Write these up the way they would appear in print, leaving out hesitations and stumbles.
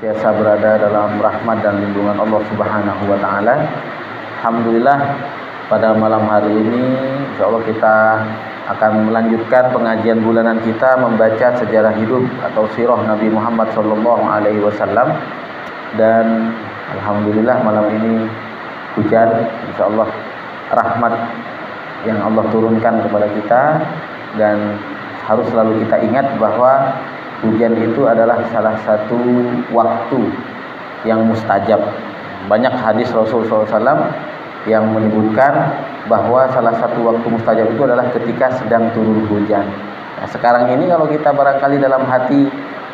senantiasa berada dalam rahmat dan lindungan Allah Subhanahu wa taala. Alhamdulillah, pada malam hari ini insyaallah kita akan melanjutkan pengajian bulanan kita membaca sejarah hidup atau sirah Nabi Muhammad sallallahu alaihi wasallam. Dan alhamdulillah malam ini hujan, insyaallah rahmat yang Allah turunkan kepada kita, dan harus selalu kita ingat bahwa hujan itu adalah salah satu waktu yang mustajab. Banyak hadis Rasulullah SAW yang menyebutkan bahwa salah satu waktu mustajab itu adalah ketika sedang turun hujan. Nah, sekarang ini kalau kita barangkali dalam hati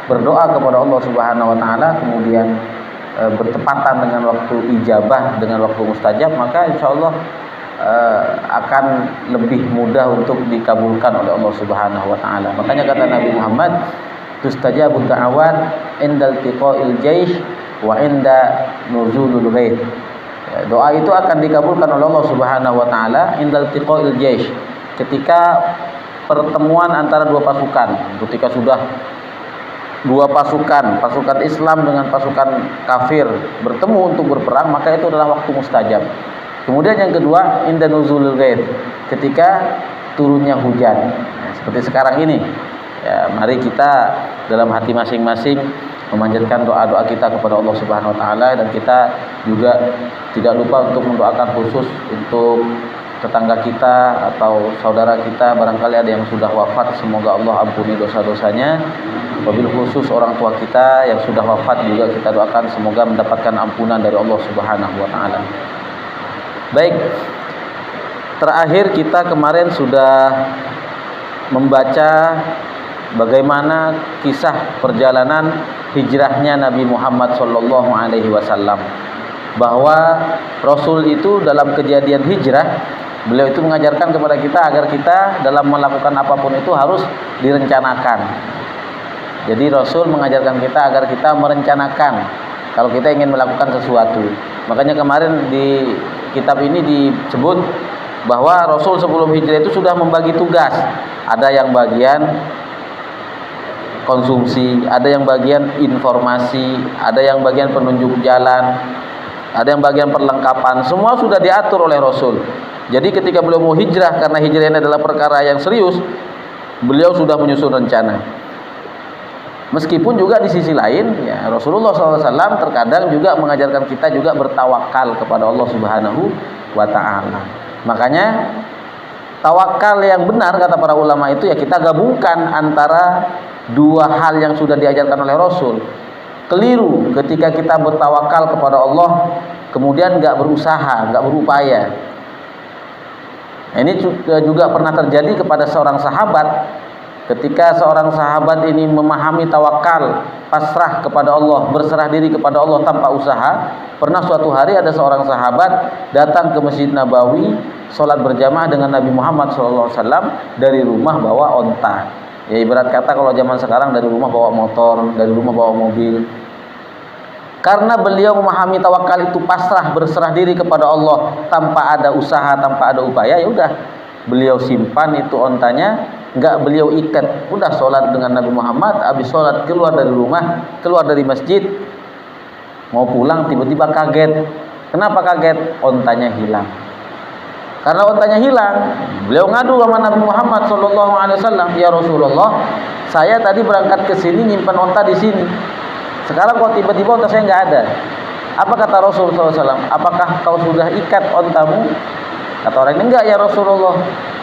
berdoa kepada Allah Subhanahu wa taala, kemudian bertepatan dengan waktu ijabah, dengan waktu mustajab, maka insya Allah akan lebih mudah untuk dikabulkan oleh Allah Subhanahu wa taala. Makanya kata Nabi Muhammad, tustajabu da'awat indal tiqa'il jaish wa inda nuzulul ghaith. Doa itu akan dikabulkan oleh Allah Subhanahu wa taala indal tiqa'il jaish, ketika pertemuan antara dua pasukan. Ketika sudah dua pasukan Islam dengan pasukan kafir bertemu untuk berperang, maka itu adalah waktu mustajab. Kemudian yang kedua, inda nuzulul ghaith, ketika turunnya hujan. Nah, seperti sekarang ini. Ya, mari kita dalam hati masing-masing memanjatkan doa-doa kita kepada Allah Subhanahu wa taala, dan kita juga tidak lupa untuk mendoakan khusus untuk tetangga kita atau saudara kita, barangkali ada yang sudah wafat, semoga Allah ampuni dosa-dosanya. Wabil khusus orang tua kita yang sudah wafat juga kita doakan semoga mendapatkan ampunan dari Allah Subhanahu wa taala. Baik, terakhir kita kemarin sudah membaca bagaimana kisah perjalanan hijrahnya Nabi Muhammad sallallahu alaihi wasallam, bahwa Rasul itu dalam kejadian hijrah, beliau itu mengajarkan kepada kita agar kita dalam melakukan apapun itu harus direncanakan. Jadi Rasul mengajarkan kita agar kita merencanakan kalau kita ingin melakukan sesuatu. Makanya kemarin di kitab ini disebut bahwa Rasul sebelum hijrah itu sudah membagi tugas. Ada yang bagian konsumsi, ada yang bagian informasi, ada yang bagian penunjuk jalan, ada yang bagian perlengkapan. Semua sudah diatur oleh Rasul. Jadi ketika beliau mau hijrah, karena hijrah ini adalah perkara yang serius, beliau sudah menyusun rencana. Meskipun juga di sisi lain, ya, Rasulullah SAW terkadang juga mengajarkan kita juga bertawakal kepada Allah Subhanahu wa ta'ala. Makanya tawakal yang benar kata para ulama itu ya kita gabungkan antara dua hal yang sudah diajarkan oleh Rasul. Keliru ketika kita bertawakal kepada Allah kemudian nggak berusaha, nggak berupaya. Nah, ini juga pernah terjadi kepada seorang sahabat. Ketika seorang sahabat ini memahami tawakal, pasrah kepada Allah, berserah diri kepada Allah tanpa usaha. Pernah suatu hari ada seorang sahabat datang ke Masjid Nabawi, sholat berjamaah dengan Nabi Muhammad SAW dari rumah bawa onta. Ya ibarat kata kalau zaman sekarang dari rumah bawa motor, dari rumah bawa mobil. Karena beliau memahami tawakal itu pasrah, berserah diri kepada Allah tanpa ada usaha, tanpa ada upaya, ya udah beliau simpan itu ontanya, enggak beliau ikat. Udah sholat dengan Nabi Muhammad, habis sholat keluar dari rumah, keluar dari masjid, mau pulang tiba-tiba kaget. Kenapa kaget? Ontanya hilang. Karena ontanya hilang, beliau ngadu sama Nabi Muhammad SAW, ya Rasulullah, saya tadi berangkat ke sini nyimpan onta di sini. Sekarang kok tiba-tiba onta saya nggak ada. Apa kata Rasulullah SAW? Apakah kau sudah ikat ontamu? Kata orang ini, enggak ya Rasulullah,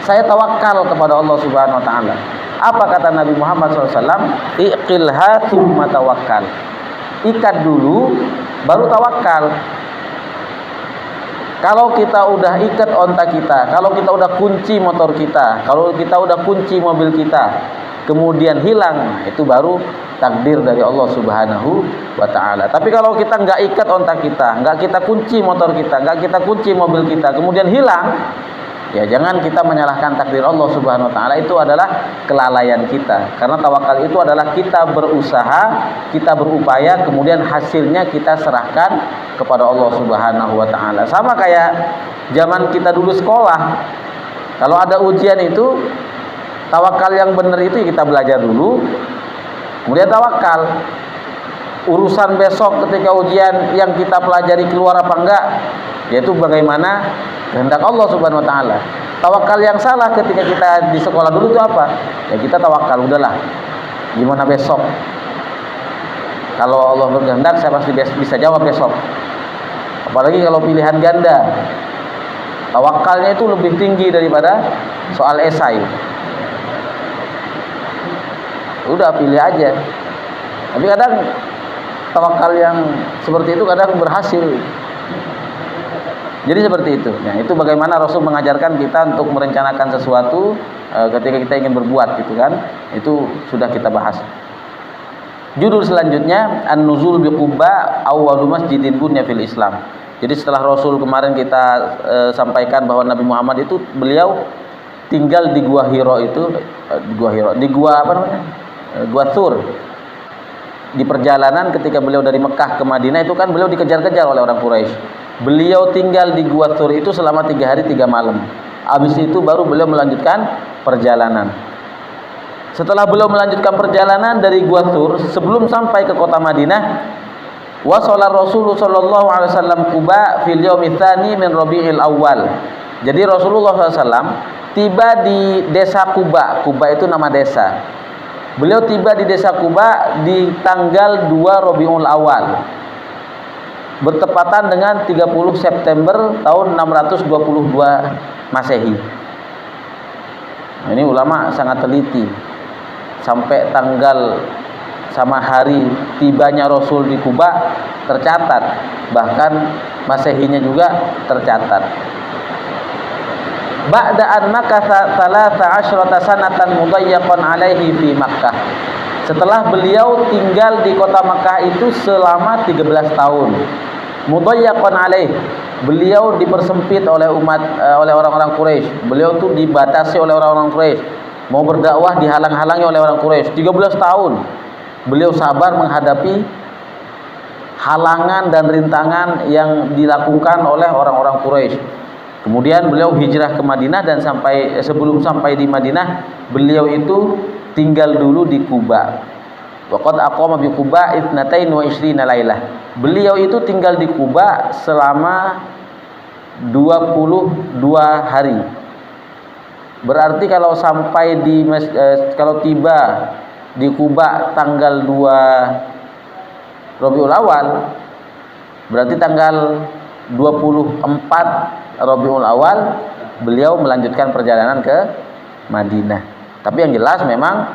saya tawakal kepada Allah Subhanahu wa taala. Apa kata Nabi Muhammad SAW? Iqilha tsumma tawakkal. Ikat dulu baru tawakal. Kalau kita udah ikat onta kita, kalau kita udah kunci motor kita, kalau kita udah kunci mobil kita, kemudian hilang, itu baru takdir dari Allah Subhanahu wa taala. Tapi kalau kita nggak ikat onta kita, nggak kita kunci motor kita, nggak kita kunci mobil kita, kemudian hilang, ya jangan kita menyalahkan takdir Allah Subhanahu wa taala. Itu adalah kelalaian kita. Karena tawakal itu adalah kita berusaha, kita berupaya, kemudian hasilnya kita serahkan kepada Allah Subhanahu wa taala. Sama kayak zaman kita dulu sekolah. Kalau ada ujian itu, tawakal yang benar itu kita belajar dulu, kemudian tawakal. urusan besok ketika ujian yang kita pelajari keluar apa enggak, yaitu bagaimana kehendak Allah Subhanahu wa taala. Tawakal yang salah ketika kita di sekolah dulu itu apa? Ya kita tawakal, udahlah. Gimana besok? Kalau Allah berkehendak saya pasti bisa jawab besok. Apalagi kalau pilihan ganda. Tawakalnya itu lebih tinggi daripada soal esai. Udah pilih aja. Tapi kadang tawakal yang seperti itu kadang berhasil. Jadi seperti itu. Nah, itu bagaimana Rasul mengajarkan kita untuk merencanakan sesuatu ketika kita ingin berbuat gitu kan. Itu sudah kita bahas. Judul selanjutnya An-Nuzul bi Quba awwalu masjidin bunya fil Islam. Jadi setelah Rasul kemarin kita sampaikan bahwa Nabi Muhammad itu beliau tinggal di Gua Hiro itu di Gua apa namanya? Gua Thur. Di perjalanan ketika beliau dari Mekah ke Madinah itu kan beliau dikejar-kejar oleh orang Quraisy. Beliau tinggal di Gua Thur itu selama 3 hari 3 malam. Habis itu baru beliau melanjutkan perjalanan. Setelah beliau melanjutkan perjalanan dari Gua Thur, sebelum sampai ke kota Madinah, wa shalla Rasulullah sallallahu alaihi wasallam Quba fil yaumil tsani min Rabiul Awwal. Jadi Rasulullah SAW tiba di desa Quba. Quba itu nama desa. Beliau tiba di desa Quba di tanggal 2 Rabiul Awal. Bertepatan dengan 30 September tahun 622 Masehi. Nah, ini ulama sangat teliti. Sampai tanggal sama hari tibanya Rasul di Quba tercatat, bahkan Masehinya juga tercatat. Ba'da an makatha 13 sanatan mudayyaqan alaihi fi Makkah. Setelah beliau tinggal di kota Makkah itu selama 13 tahun. Mudayyaqan alaih. Beliau dipersempit oleh oleh orang-orang Quraisy. Beliau tuh dibatasi oleh orang-orang Quraisy. Mau berdakwah dihalang-halangi oleh orang Quraisy 13 tahun. Beliau sabar menghadapi halangan dan rintangan yang dilakukan oleh orang-orang Quraisy. Kemudian beliau hijrah ke Madinah dan sebelum sampai di Madinah beliau itu tinggal dulu di Quba. Waqad aqama bi Quba 22 lailah. Beliau itu tinggal di Quba selama 22 hari. Berarti kalau sampai kalau tiba di Quba tanggal 2 Rabiul Awal, berarti tanggal 24 Rabiul Awal beliau melanjutkan perjalanan ke Madinah. Tapi yang jelas memang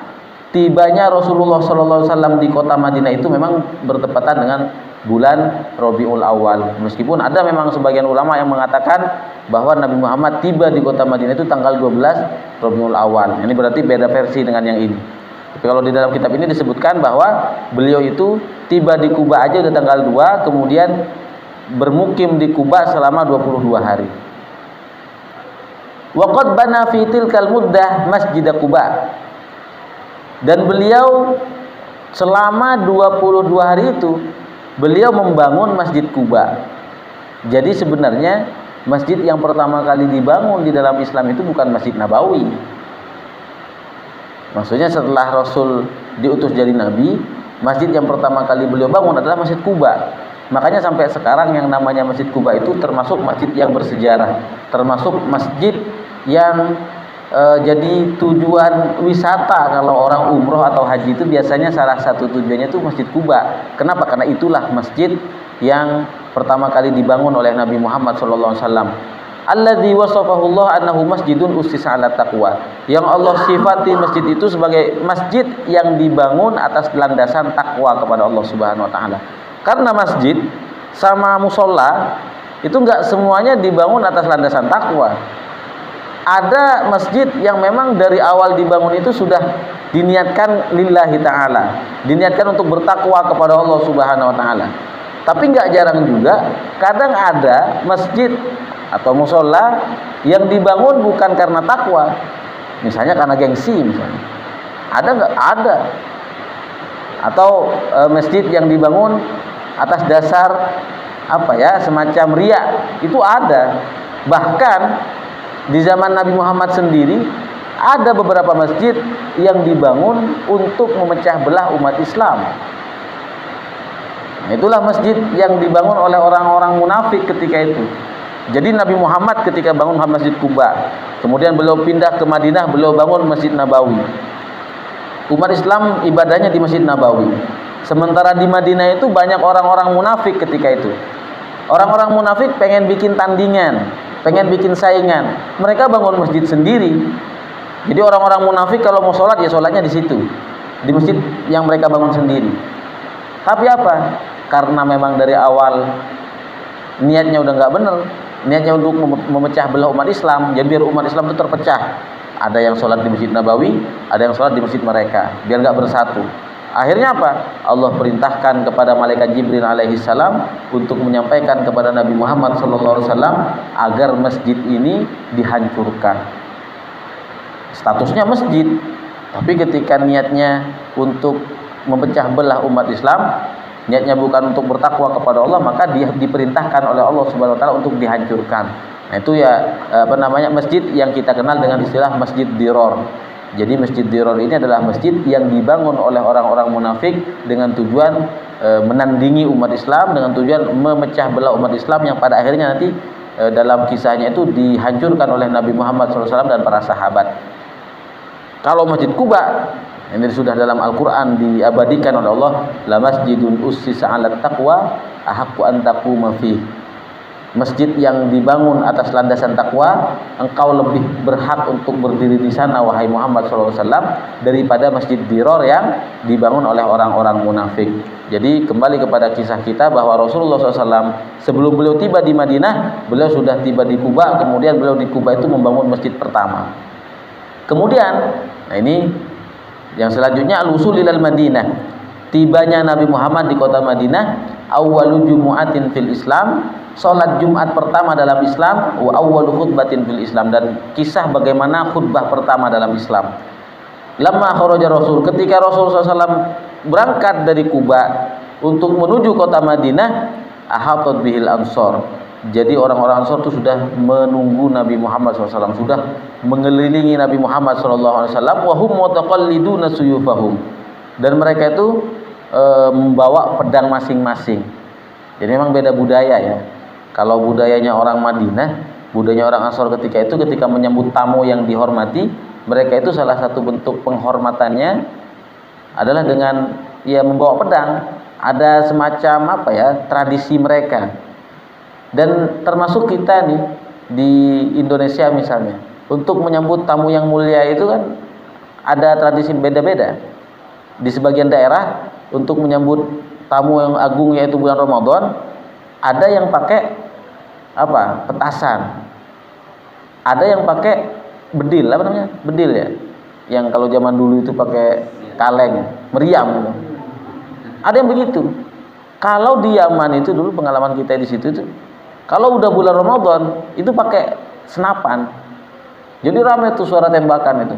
tibanya Rasulullah SAW di kota Madinah itu memang bertepatan dengan bulan Rabiul Awal. Meskipun ada memang sebagian ulama yang mengatakan bahwa Nabi Muhammad tiba di kota Madinah itu tanggal 12 Rabiul Awal. Ini berarti beda versi dengan yang ini. Tapi kalau di dalam kitab ini disebutkan bahwa beliau itu tiba di Quba aja udah tanggal 2, kemudian bermukim di Quba selama 22 hari. Waqad bana fi tilkal muddah Masjid Quba. Dan beliau selama 22 hari itu beliau membangun Masjid Quba. Jadi sebenarnya masjid yang pertama kali dibangun di dalam Islam itu bukan Masjid Nabawi. Maksudnya setelah Rasul diutus jadi nabi, masjid yang pertama kali beliau bangun adalah Masjid Quba. Makanya sampai sekarang yang namanya Masjid Quba itu termasuk masjid yang bersejarah, termasuk masjid yang jadi tujuan wisata. Kalau orang umroh atau haji itu biasanya salah satu tujuannya itu Masjid Quba. Kenapa? Karena itulah masjid yang pertama kali dibangun oleh Nabi Muhammad SAW. Alladzi wasafahu Allah annahu masjidun ussisa 'ala taqwa. Yang Allah sifati masjid itu sebagai masjid yang dibangun atas landasan takwa kepada Allah Subhanahu wa taala. Karena masjid sama musola itu enggak semuanya dibangun atas landasan takwa. Ada masjid yang memang dari awal dibangun itu sudah diniatkan lillahi ta'ala, diniatkan untuk bertakwa kepada Allah Subhanahu wa taala. Tapi enggak jarang juga kadang ada masjid atau musola yang dibangun bukan karena takwa, misalnya karena gengsi misalnya. Ada enggak? Ada. Atau masjid yang dibangun atas dasar semacam riya, itu ada. Bahkan di zaman Nabi Muhammad sendiri ada beberapa masjid yang dibangun untuk memecah belah umat Islam. Nah, itulah masjid yang dibangun oleh orang-orang munafik ketika itu. Jadi Nabi Muhammad ketika bangun Masjid Kuba, kemudian beliau pindah ke Madinah, beliau bangun Masjid Nabawi. Umat Islam ibadahnya di Masjid Nabawi. Sementara di Madinah itu banyak orang-orang munafik ketika itu. Orang-orang munafik pengen bikin tandingan, pengen bikin saingan. Mereka bangun masjid sendiri. Jadi orang-orang munafik kalau mau sholat ya sholatnya di situ, di masjid yang mereka bangun sendiri. Tapi apa? Karena memang dari awal niatnya udah nggak benar, niatnya untuk memecah belah umat Islam, jadi biar umat Islam itu terpecah. Ada yang sholat di Masjid Nabawi, ada yang sholat di masjid mereka, biar nggak bersatu. Akhirnya apa? Allah perintahkan kepada malaikat Jibril alaihissalam untuk menyampaikan kepada Nabi Muhammad SAW agar masjid ini dihancurkan. Statusnya masjid, tapi ketika niatnya untuk memecah belah umat Islam, niatnya bukan untuk bertakwa kepada Allah, maka dia diperintahkan oleh Allah Subhanahu wa taala untuk dihancurkan. Nah, itu ya masjid yang kita kenal dengan istilah Masjid Diror. Jadi Masjid Diror ini adalah masjid yang dibangun oleh orang-orang munafik dengan tujuan menandingi umat Islam, dengan tujuan memecah belah umat Islam, yang pada akhirnya nanti dalam kisahnya itu dihancurkan oleh Nabi Muhammad SAW dan para sahabat. Kalau Masjid Kuba ini sudah dalam Al-Quran diabadikan oleh Allah, la masjidun ussisa 'alat taqwa ahaqqu an taquma fi. Masjid yang dibangun atas landasan takwa, engkau lebih berhak untuk berdiri di sana wahai Muhammad SAW daripada Masjid Diror yang dibangun oleh orang-orang munafik. Jadi kembali kepada kisah kita bahwa Rasulullah SAW sebelum beliau tiba di Madinah, beliau sudah tiba di Kuba. Kemudian beliau di Kuba itu membangun masjid pertama. Kemudian, nah ini yang selanjutnya, al-usul ilal Madinah. Tibanya Nabi Muhammad di kota Madinah, awwalu jumu'atin fil Islam, salat Jumat pertama dalam Islam, wa awwalu khutbatin fil Islam, dan kisah bagaimana khutbah pertama dalam Islam. Lamma kharaja Rasul, ketika Rasul SAW berangkat dari Kuba untuk menuju kota Madinah, ahatat bihil ansor. Jadi orang-orang Ansor itu sudah menunggu Nabi Muhammad SAW, sudah mengelilingi Nabi Muhammad SAW. Wahum mutaqalliduna suyufahum, dan mereka itu membawa pedang masing-masing. Jadi memang beda budaya ya. Kalau budayanya orang Madinah, budayanya orang Ansor ketika itu, ketika menyambut tamu yang dihormati, mereka itu salah satu bentuk penghormatannya adalah dengan ya membawa pedang. Ada semacam tradisi mereka. Dan termasuk kita nih di Indonesia misalnya, untuk menyambut tamu yang mulia itu kan ada tradisi beda-beda. Di sebagian daerah untuk menyambut tamu yang agung yaitu bulan Ramadan, ada yang pakai petasan. Ada yang pakai bedil, bedil ya. Yang kalau zaman dulu itu pakai kaleng, meriam. Ada yang begitu. Kalau di Yaman itu dulu pengalaman kita di situ itu, kalau udah bulan Ramadan itu pakai senapan. Jadi ramai tuh suara tembakan itu.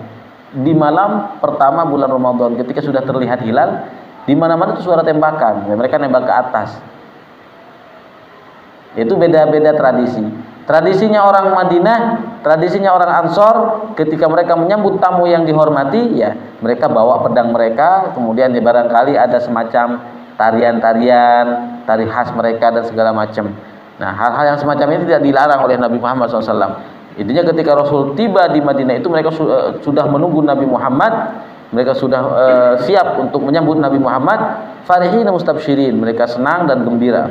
Di malam pertama bulan Ramadan ketika sudah terlihat hilal, di mana-mana itu suara tembakan. Mereka nembak ke atas. Itu beda-beda tradisi. Tradisinya orang Madinah, tradisinya orang Ansor, ketika mereka menyambut tamu yang dihormati, ya mereka bawa pedang mereka, kemudian barangkali ada semacam tarian-tarian, tari khas mereka dan segala macam. Nah, hal-hal yang semacam ini tidak dilarang oleh Nabi Muhammad SAW. Intinya ketika Rasul tiba di Madinah itu mereka sudah menunggu Nabi Muhammad, mereka sudah siap untuk menyambut Nabi Muhammad. Farihina mustabsyirin, mereka senang dan gembira.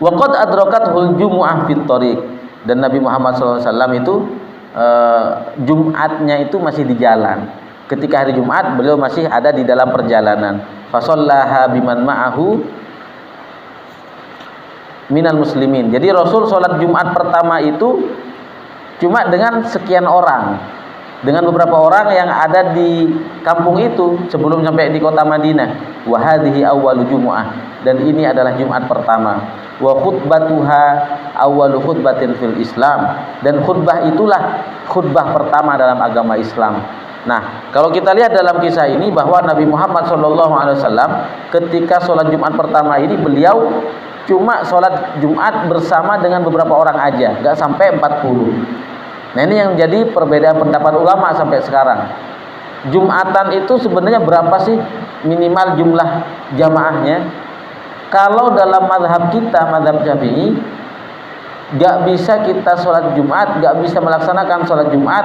Wa qad adrakathul jumu'ah fit thariq, dan Nabi Muhammad SAW itu Jumatnya itu masih di jalan. Ketika hari Jumat beliau masih ada di dalam perjalanan. Fa shallaha biman ma'ahu minal muslimin. Jadi Rasul sholat Jumat pertama itu cuma dengan sekian orang, dengan beberapa orang yang ada di kampung itu sebelum sampai di kota Madinah. Wa hadhihi awwalu jumu'ah, dan ini adalah Jumat pertama. Wa khutbatuha awwalu khutbatin fil Islam, dan khutbah itulah khutbah pertama dalam agama Islam. Nah, kalau kita lihat dalam kisah ini bahwa Nabi Muhammad SAW ketika sholat Jumat pertama ini beliau cuma sholat Jumat bersama dengan beberapa orang aja, nggak sampai 40. Nah, ini yang jadi perbedaan pendapat ulama sampai sekarang. Jumatan itu sebenarnya berapa sih minimal jumlah jamaahnya? Kalau dalam mazhab kita, mazhab Syafi'i, gak bisa kita sholat Jumat, gak bisa melaksanakan sholat Jumat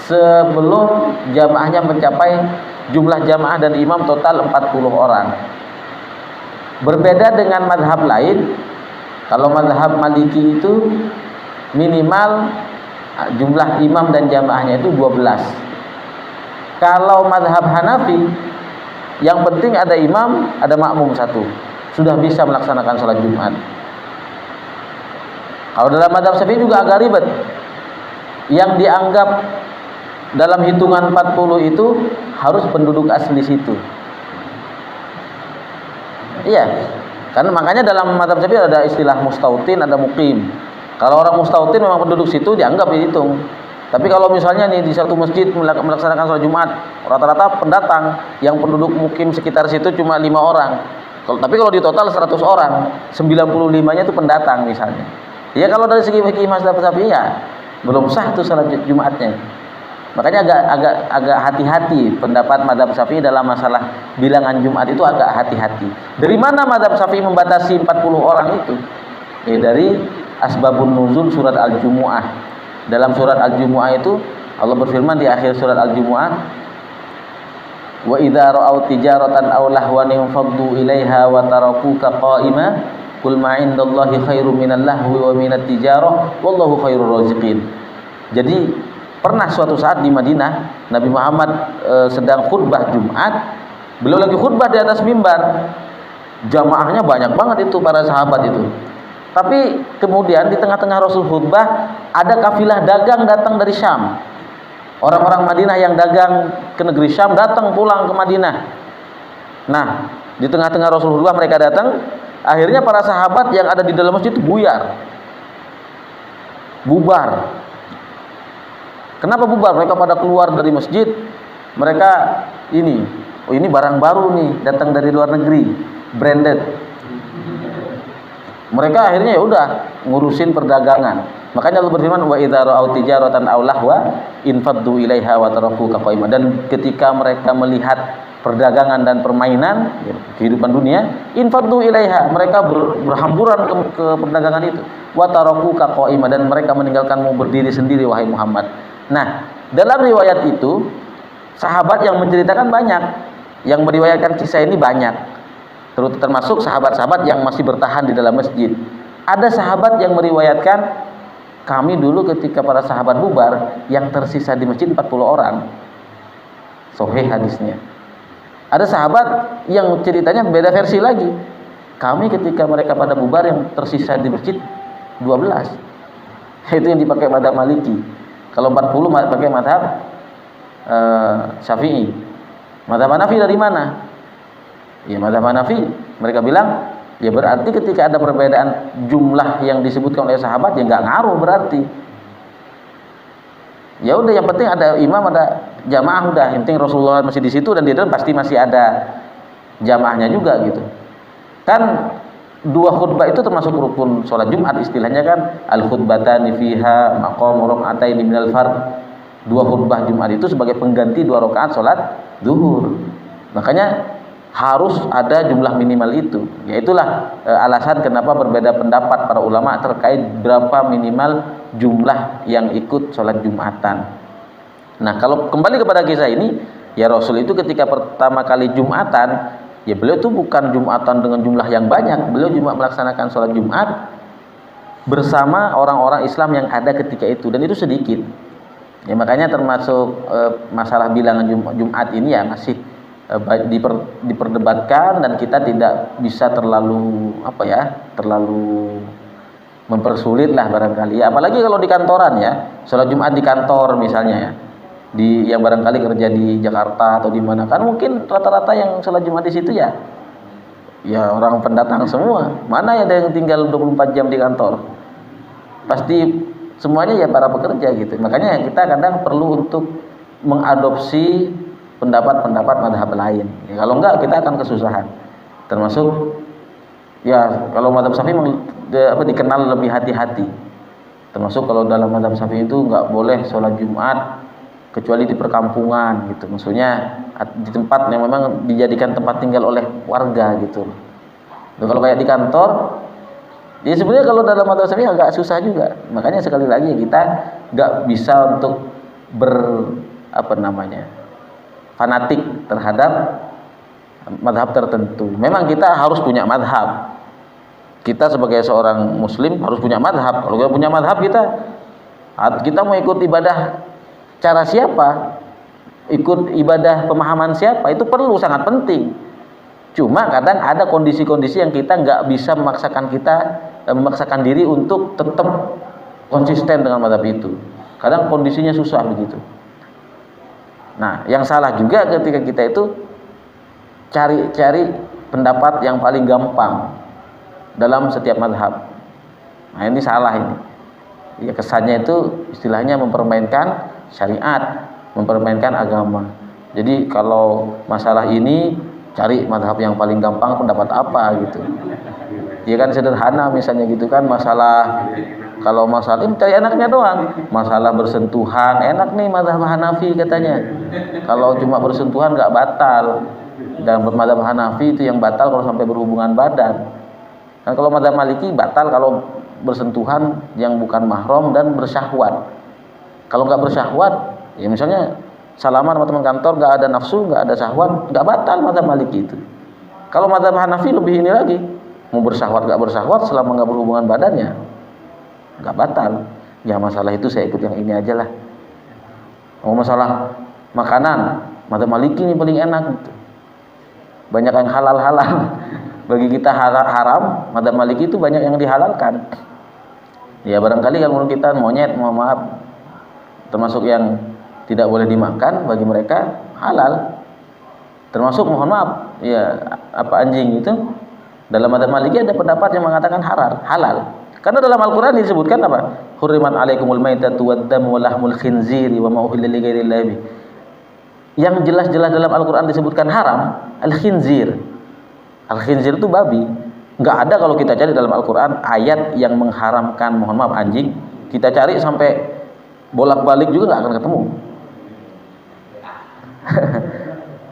sebelum jamaahnya mencapai jumlah jamaah dan imam total 40 orang. Berbeda dengan mazhab lain, kalau mazhab Maliki itu minimal jumlah imam dan jamaahnya itu 12. Kalau mazhab Hanafi, yang penting ada imam, ada makmum satu, sudah bisa melaksanakan sholat Jumat. Kalau dalam mazhab Syafi'i juga agak ribet. Yang dianggap dalam hitungan 40 itu harus penduduk asli situ. Iya, karena makanya dalam mazhab Syafi'i ada istilah mustautin, ada muqim. Kalau orang mustautin memang penduduk situ dianggap dihitung. Tapi kalau misalnya nih di satu masjid melaksanakan sholat Jumat, rata-rata pendatang, yang penduduk mukim sekitar situ cuma 5 orang. Tapi kalau di total 100 orang, 95-nya itu pendatang misalnya. Ya kalau dari segi fikih mazhab Syafi'i ya belum sah tuh sholat Jumatnya. Makanya agak hati-hati pendapat mazhab Syafi'i dalam masalah bilangan Jumat itu agak hati-hati. Dari mana mazhab Syafi'i membatasi 40 orang itu? Ya dari asbabun nuzul surat Al-Jumu'ah. Dalam surat Al-Jumu'ah itu Allah berfirman di akhir surat Al-Jumu'ah, wa idza ra'au tijaratan aw lahwan faddu ilaiha wa tarakuka qa'ima qul ma indallahi khairum minal lahwi wa minat tijarah wallahu khairur raziqin. Jadi pernah suatu saat di Madinah Nabi Muhammad sedang khutbah Jumat, beliau lagi khutbah di atas mimbar. Jamaahnya banyak banget itu para sahabat itu. Tapi kemudian di tengah-tengah Rasul khutbah ada kafilah dagang datang dari Syam. Orang-orang Madinah yang dagang ke negeri Syam datang pulang ke Madinah. Nah, di tengah-tengah Rasul khutbah mereka datang, akhirnya para sahabat yang ada di dalam masjid buyar. Bubar. Kenapa bubar? Mereka pada keluar dari masjid. Mereka ini barang baru nih datang dari luar negeri, branded. Mereka akhirnya ya udah ngurusin perdagangan. Makanya Allah berfirman wa idza ra'au tijaratan aw lahwa infaddu ilaiha wa tarakuka qa'ima. Dan ketika mereka melihat perdagangan dan permainan kehidupan dunia, infaddu ilaiha, mereka berhamburan ke perdagangan itu. Wa tarakuka qa'ima, dan mereka meninggalkanmu berdiri sendiri wahai Muhammad. Nah, dalam riwayat itu sahabat yang menceritakan banyak, yang meriwayatkan kisah ini banyak. Termasuk sahabat-sahabat yang masih bertahan di dalam masjid. Ada sahabat yang meriwayatkan, kami dulu ketika para sahabat bubar, yang tersisa di masjid 40 orang. Sahih hadisnya. Ada sahabat yang ceritanya beda versi lagi. Kami ketika mereka pada bubar yang tersisa di masjid 12. Itu yang dipakai mazhab Maliki. Kalau 40 pakai mazhab Syafi'i. Mazhab Hanafi dari mana? Ya mazhab Hanafi mereka bilang ya berarti ketika ada perbedaan jumlah yang disebutkan oleh sahabat ya nggak ngaruh berarti. Ya udah yang penting ada imam, ada jamaah, udah yang penting Rasulullah masih di situ dan di dalam pasti masih ada jamaahnya juga gitu. Kan dua khutbah itu termasuk rukun sholat Jumat istilahnya kan, al khutbatani fiha maqam raka'ataini minal fard. Dua khutbah Jumat itu sebagai pengganti 2 rakaat sholat zuhur. Makanya harus ada jumlah minimal itu. Yaitulah alasan kenapa berbeda pendapat para ulama terkait berapa minimal jumlah yang ikut sholat Jumatan. Nah, kalau kembali kepada kisah ini, ya Rasul itu ketika pertama kali Jumatan, ya beliau itu bukan Jumatan dengan jumlah yang banyak. Beliau cuma melaksanakan sholat Jumat bersama orang-orang Islam yang ada ketika itu, dan itu sedikit. Ya makanya termasuk masalah bilangan Jumat ini ya masih diperdebatkan, dan kita tidak bisa terlalu terlalu mempersulit lah barangkali ya, apalagi kalau di kantoran ya, sholat Jumat di kantor misalnya ya, yang barangkali kerja di Jakarta atau di mana, kan mungkin rata-rata yang sholat Jumat di situ ya orang pendatang semua, mana ada yang tinggal 24 jam di kantor, pasti semuanya ya para pekerja gitu. Makanya kita kadang perlu untuk mengadopsi pendapat-pendapat mazhab lain. Ya, kalau enggak kita akan kesusahan. Termasuk ya kalau mazhab Syafi'i dikenal lebih hati-hati. Termasuk kalau dalam mazhab Syafi'i itu enggak boleh sholat Jumat kecuali di perkampungan gitu. Maksudnya di tempat yang memang dijadikan tempat tinggal oleh warga gitu. Kalau kayak di kantor, ya sebenarnya kalau dalam mazhab Syafi'i agak susah juga. Makanya sekali lagi kita nggak bisa untuk fanatik terhadap mazhab tertentu. Memang kita harus punya mazhab. Kita sebagai seorang muslim harus punya mazhab. Kalau kita punya mazhab, kita mau ikut ibadah cara siapa, ikut ibadah pemahaman siapa, itu perlu, sangat penting. Cuma kadang ada kondisi-kondisi yang kita nggak bisa memaksakan diri untuk tetap konsisten dengan mazhab itu. Kadang kondisinya susah begitu. Nah, yang salah juga ketika kita itu cari pendapat yang paling gampang dalam setiap mazhab. Nah, ini salah ini. Ya, kesannya itu istilahnya mempermainkan syariat, mempermainkan agama. Jadi kalau masalah ini cari mazhab yang paling gampang, pendapat apa gitu. Ya kan sederhana misalnya gitu kan, kalau masalah ini cari enaknya doang. Masalah bersentuhan, enak nih mazhab Hanafi katanya. Kalau cuma bersentuhan nggak batal. Dan mazhab Hanafi itu yang batal kalau sampai berhubungan badan. Dan kalau mazhab Maliki batal kalau bersentuhan yang bukan mahram dan bersyahwat. Kalau nggak bersyahwat, ya misalnya salaman sama teman kantor, nggak ada nafsu, nggak ada syahwat, nggak batal mazhab Maliki itu. Kalau mazhab Hanafi lebih ini lagi, mau bersyahwat nggak bersyahwat selama nggak berhubungan badannya, nggak batal. Ya masalah itu saya ikut yang ini aja lah. Mau masalah makanan, mazhab Maliki ini paling enak gitu. Banyak yang halal-halal. Bagi kita haram, mazhab Maliki itu banyak yang dihalalkan. Ya barangkali kalau menurut kita monyet, mohon maaf, termasuk yang tidak boleh dimakan, bagi mereka halal. Termasuk mohon maaf, ya anjing itu dalam mazhab Maliki ada pendapat yang mengatakan halal. Karena dalam Al-Qur'an disebutkan apa? Hurrimat 'alaikumul maitatu wad-damu wa lahmul khinziri wa ma uhilla li ghairillahi bih. Yang jelas-jelas dalam Al-Qur'an disebutkan haram, al-khinzir. Al-khinzir itu babi. Enggak ada kalau kita cari dalam Al-Qur'an ayat yang mengharamkan mohon maaf anjing. Kita cari sampai bolak-balik juga enggak akan ketemu.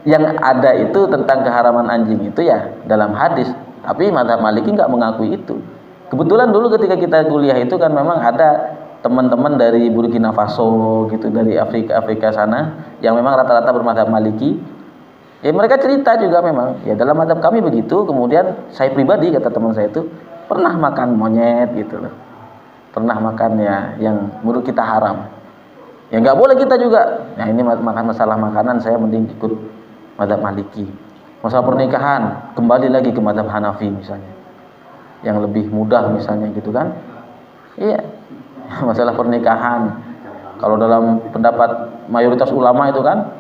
Yang ada itu tentang keharaman anjing itu ya dalam hadis, tapi mazhab Maliki nggak mengakui itu. Kebetulan dulu ketika kita kuliah itu kan memang ada teman-teman dari Burkina Faso gitu, dari Afrika sana yang memang rata-rata bermazhab Maliki. Ya mereka cerita juga memang ya dalam mazhab kami begitu. Kemudian saya pribadi, kata teman saya itu, pernah makan monyet gitu loh, pernah makan ya yang menurut kita haram. Ya nggak boleh kita juga. Nah ini makan masalah makanan, saya mending ikut mazhab Maliki. Masalah pernikahan kembali lagi ke mazhab Hanafi misalnya, yang lebih mudah misalnya gitu kan. Iya. Masalah pernikahan, kalau dalam pendapat mayoritas ulama itu kan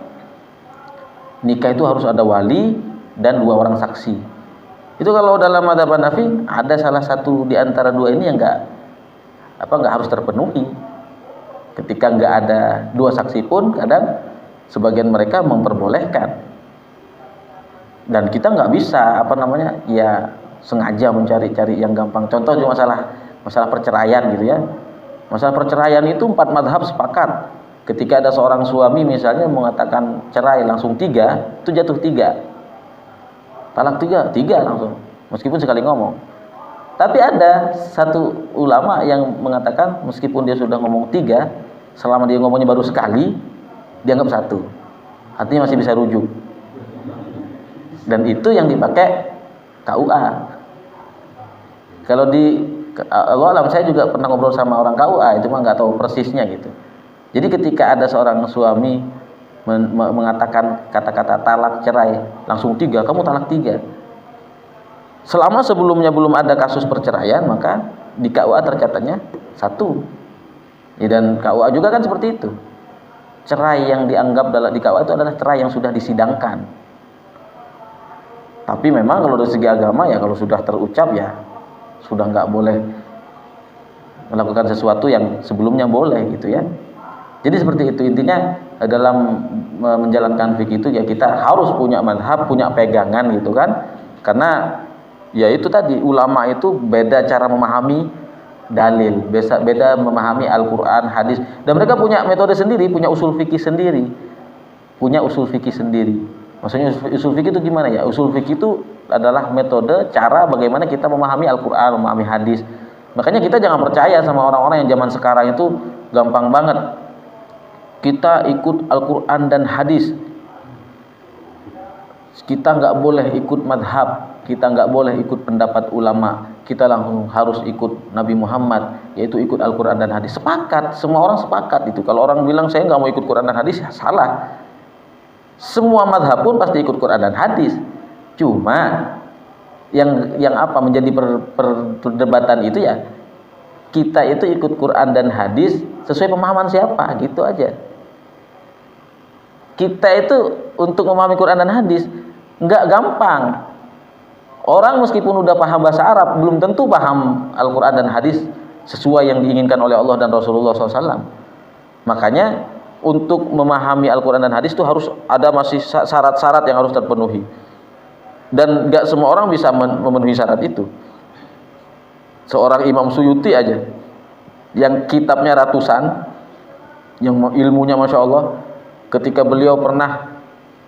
nikah itu harus ada wali dan 2 orang saksi. Itu kalau dalam mazhab Hanafi ada salah satu di antara 2 ini yang nggak harus terpenuhi. Ketika nggak ada 2 saksi pun kadang sebagian mereka memperbolehkan. Dan kita nggak bisa ya sengaja mencari-cari yang gampang. Contoh cuma masalah perceraian gitu ya. Masalah perceraian itu 4 mazhab sepakat. Ketika ada seorang suami misalnya mengatakan cerai langsung 3, itu jatuh 3. Talak 3 langsung. Meskipun sekali ngomong. Tapi ada satu ulama yang mengatakan meskipun dia sudah ngomong 3, selama dia ngomongnya baru sekali, dianggap 1. Artinya masih bisa rujuk. Dan itu yang dipakai KUA. Kalau Allah saya juga pernah ngobrol sama orang KUA, itu mah nggak tahu persisnya gitu. Jadi ketika ada seorang suami mengatakan kata-kata talak cerai langsung 3, kamu talak 3. Selama sebelumnya belum ada kasus perceraian, maka di KUA tercatatnya 1. Ya, dan KUA juga kan seperti itu. Cerai yang dianggap di KUA itu adalah cerai yang sudah disidangkan. Tapi memang kalau dari segi agama ya kalau sudah terucap ya sudah nggak boleh melakukan sesuatu yang sebelumnya boleh gitu ya. Jadi seperti itu intinya dalam menjalankan fikih itu ya kita harus punya mazhab, punya pegangan gitu kan. Karena ya itu tadi ulama itu beda cara memahami dalil, beda memahami Al-Qur'an, hadis, dan mereka punya metode sendiri, punya usul fikih sendiri. Maksudnya usul fikih itu gimana ya? Usul fikih itu adalah metode cara bagaimana kita memahami Al-Quran, memahami hadis. Makanya kita jangan percaya sama orang-orang yang zaman sekarang itu gampang banget. Kita ikut Al-Quran dan hadis. Kita nggak boleh ikut madhab, kita nggak boleh ikut pendapat ulama, kita langsung harus ikut Nabi Muhammad, yaitu ikut Al-Quran dan hadis. Sepakat, semua orang sepakat itu. Kalau orang bilang saya nggak mau ikut Quran dan hadis, ya salah. Semua madhab pun pasti ikut Quran dan hadis. Cuma yang apa menjadi perdebatan itu ya, kita itu ikut Quran dan hadis sesuai pemahaman siapa, gitu aja. Kita itu untuk memahami Quran dan hadis nggak gampang. Orang meskipun udah paham bahasa Arab belum tentu paham Al-Quran dan hadis sesuai yang diinginkan oleh Allah dan Rasulullah SAW. Makanya untuk memahami Al-Quran dan hadis itu harus ada masih syarat-syarat yang harus terpenuhi. Dan nggak semua orang bisa memenuhi syarat itu. Seorang Imam Suyuti aja yang kitabnya ratusan, yang ilmunya Masya Allah, ketika beliau pernah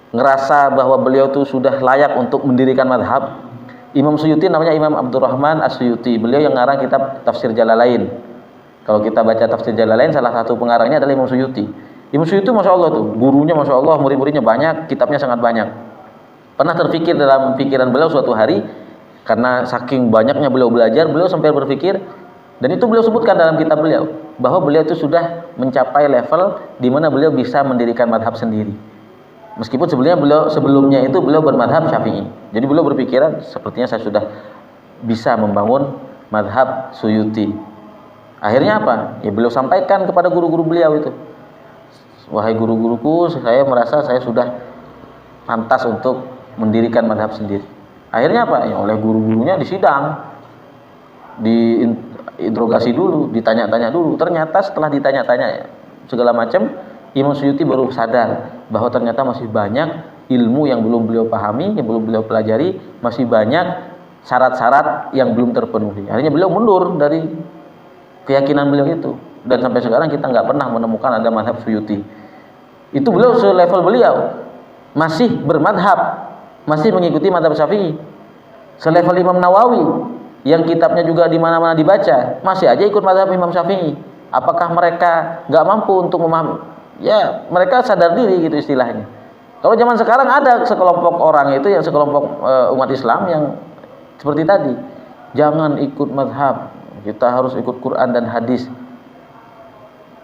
ngerasa bahwa beliau itu sudah layak untuk mendirikan madhab, Imam Suyuti namanya Imam Abdurrahman As-Suyuti, beliau yang ngarang kitab Tafsir Jalalain. Kalau kita baca Tafsir Jalalain, salah satu pengarangnya adalah Imam Suyuti. Imam Suyuti Masya Allah tuh, gurunya Masya Allah, murid-muridnya banyak, kitabnya sangat banyak. Pernah terfikir dalam pikiran beliau suatu hari, karena saking banyaknya beliau belajar, beliau sampai berpikir, dan itu beliau sebutkan dalam kitab beliau, bahwa beliau itu sudah mencapai level di mana beliau bisa mendirikan madhab sendiri. Meskipun sebelumnya itu beliau bermadhab Syafi'i. Jadi beliau berpikiran sepertinya saya sudah bisa membangun madhab Suyuti. Akhirnya apa? Ya beliau sampaikan kepada guru-guru beliau itu. Wahai guru-guruku, saya merasa saya sudah pantas untuk mendirikan madhab sendiri. Akhirnya apa? Ya oleh guru-gurunya disidang, diinterogasi dulu, ditanya-tanya dulu. Ternyata setelah ditanya-tanya segala macam, Imam Suyuti baru sadar bahwa ternyata masih banyak ilmu yang belum beliau pahami, yang belum beliau pelajari, masih banyak syarat-syarat yang belum terpenuhi. Akhirnya beliau mundur dari keyakinan beliau itu, dan sampai sekarang kita nggak pernah menemukan ada madhab Suyuti. Itu beliau selevel beliau masih bermadhab, masih mengikuti madhab Syafi'i. Selevel Imam Nawawi yang kitabnya juga di mana-mana dibaca, masih aja ikut madhab Imam Syafi'i. Apakah mereka nggak mampu untuk memahami? Ya, mereka sadar diri gitu istilahnya. Kalau zaman sekarang ada sekelompok orang itu, yang sekelompok umat Islam yang seperti tadi, jangan ikut madhab, kita harus ikut Quran dan hadis.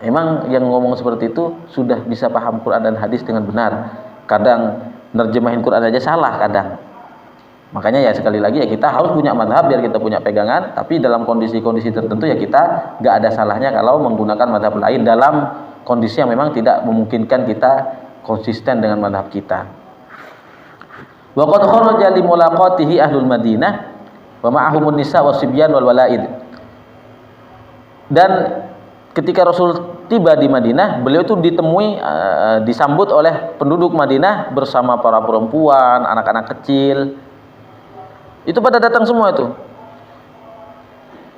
Emang yang ngomong seperti itu sudah bisa paham Quran dan hadis dengan benar. Kadang nerjemahin Quran aja salah kadang. Makanya ya sekali lagi ya kita harus punya madhab biar kita punya pegangan. Tapi dalam kondisi-kondisi tertentu ya kita nggak ada salahnya kalau menggunakan madhab lain dalam kondisi yang memang tidak memungkinkan kita konsisten dengan madhab kita. Wa qad kharaja li mulaqatihi ahlul Madinah wa ma'ahumun nisa wasibyan wal walaid. Dan ketika Rasul tiba di Madinah, beliau itu disambut oleh penduduk Madinah bersama para perempuan, anak-anak kecil. Itu pada datang semua itu.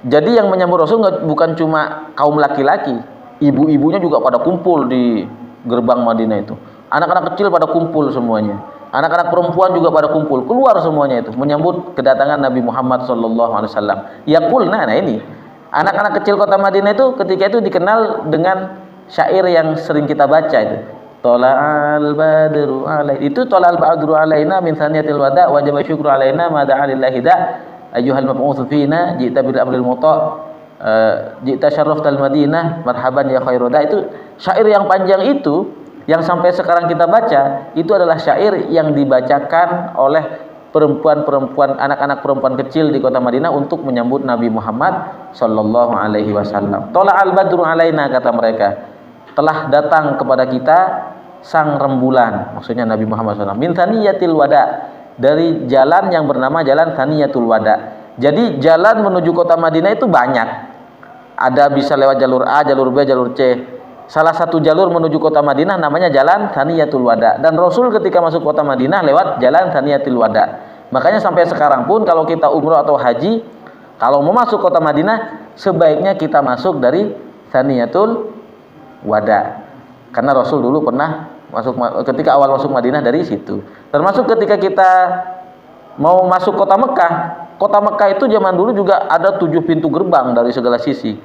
Jadi yang menyambut Rasul bukan cuma kaum laki-laki, ibu-ibunya juga pada kumpul di gerbang Madinah itu. Anak-anak kecil pada kumpul semuanya. Anak-anak perempuan juga pada kumpul, keluar semuanya itu menyambut kedatangan Nabi Muhammad SAW. Yaqulna, nah ini anak-anak kecil kota Madinah itu ketika itu dikenal dengan syair yang sering kita baca itu. Tola'al badru alaina, itu tola'al badru alaina min thaniyatil wada wajib syukru alaina ma da'a lillahi da ayyuhal mab'utsu fina ji'ta bil amril muta' ji'ta syarraftal Madinah marhaban ya khairoda. Itu syair yang panjang itu yang sampai sekarang kita baca, itu adalah syair yang dibacakan oleh perempuan-perempuan, anak-anak perempuan kecil di kota Madinah untuk menyambut Nabi Muhammad sallallahu alaihi wasallam. Tola'al badru alaina, kata mereka, telah datang kepada kita sang rembulan, maksudnya Nabi Muhammad SAW, min thaniyatil wada, dari jalan yang bernama jalan Thaniyatul Wada. Jadi jalan menuju kota Madinah itu banyak. Ada bisa lewat jalur A, jalur B, jalur C. Salah satu jalur menuju kota Madinah namanya jalan Thaniyatul Wada. Dan Rasul ketika masuk kota Madinah lewat jalan Thaniyatul Wada. Makanya sampai sekarang pun kalau kita umroh atau haji, kalau mau masuk kota Madinah, sebaiknya kita masuk dari Thaniyatul Wada. Karena Rasul dulu pernah ketika awal masuk Madinah dari situ. Termasuk ketika kita mau masuk kota Mekah. Kota Mekah itu zaman dulu juga ada 7 pintu gerbang dari segala sisi.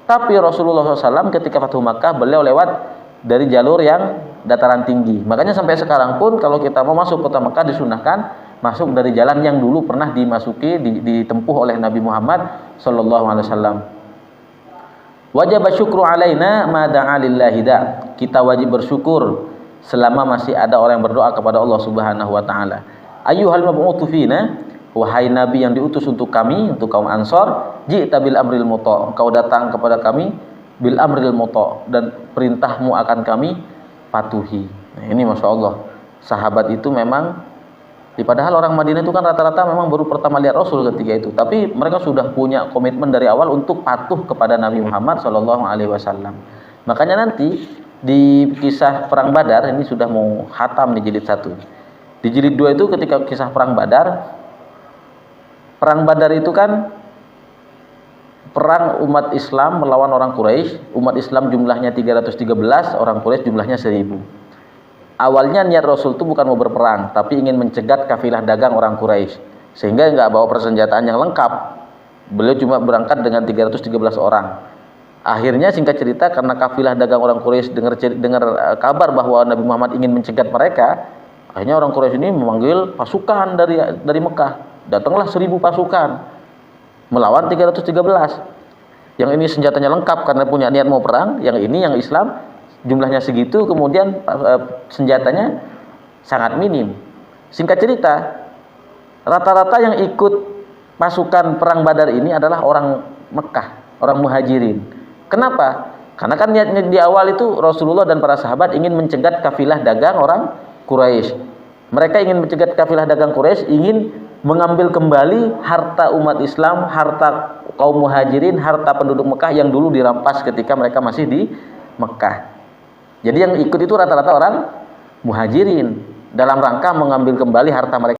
Tapi Rasulullah SAW ketika Fathu Makkah beliau lewat dari jalur yang dataran tinggi. Makanya sampai sekarang pun kalau kita mau masuk kota Mekah disunahkan masuk dari jalan yang dulu pernah dimasuki ditempuh oleh Nabi Muhammad SAW. Wajib syukru alaina ma da'a lillahi da. Kita wajib bersyukur selama masih ada orang yang berdoa kepada Allah Subhanahu wa taala. Ayyuhal mab'utsu fina, wahai nabi yang diutus untuk kami, untuk kaum Ansor, ji'ta bil amril muta. Engkau datang kepada kami bil amril muta dan perintahmu akan kami patuhi. Nah, ini Masya Allah. Sahabat itu memang padahal orang Madinah itu kan rata-rata memang baru pertama lihat Rasul ketika itu, tapi mereka sudah punya komitmen dari awal untuk patuh kepada Nabi Muhammad SAW. Makanya nanti di kisah perang Badar ini sudah mau khatam di jilid 1. Di jilid 2 itu ketika kisah perang Badar itu kan perang umat Islam melawan orang Quraisy. Umat Islam jumlahnya 313, orang Quraisy jumlahnya 1000. Awalnya niat Rasul itu bukan mau berperang, tapi ingin mencegat kafilah dagang orang Quraisy, sehingga nggak bawa persenjataan yang lengkap. Beliau cuma berangkat dengan 313 orang. Akhirnya singkat cerita, karena kafilah dagang orang Quraisy dengar kabar bahwa Nabi Muhammad ingin mencegat mereka, akhirnya orang Quraisy ini memanggil pasukan dari Mekah. Datanglah 1000 pasukan melawan 313. Yang ini senjatanya lengkap karena punya niat mau perang, yang ini yang Islam jumlahnya segitu, kemudian senjatanya sangat minim. Singkat cerita, rata-rata yang ikut pasukan perang Badar ini adalah orang Mekah, orang Muhajirin. Kenapa? Karena kan niatnya di awal itu Rasulullah dan para sahabat ingin mencegat kafilah dagang orang Quraisy. Mereka ingin mencegat kafilah dagang Quraisy, ingin mengambil kembali harta umat Islam, harta kaum Muhajirin, harta penduduk Mekah yang dulu dirampas ketika mereka masih di Mekah. Jadi yang ikut itu rata-rata orang Muhajirin dalam rangka mengambil kembali harta mereka.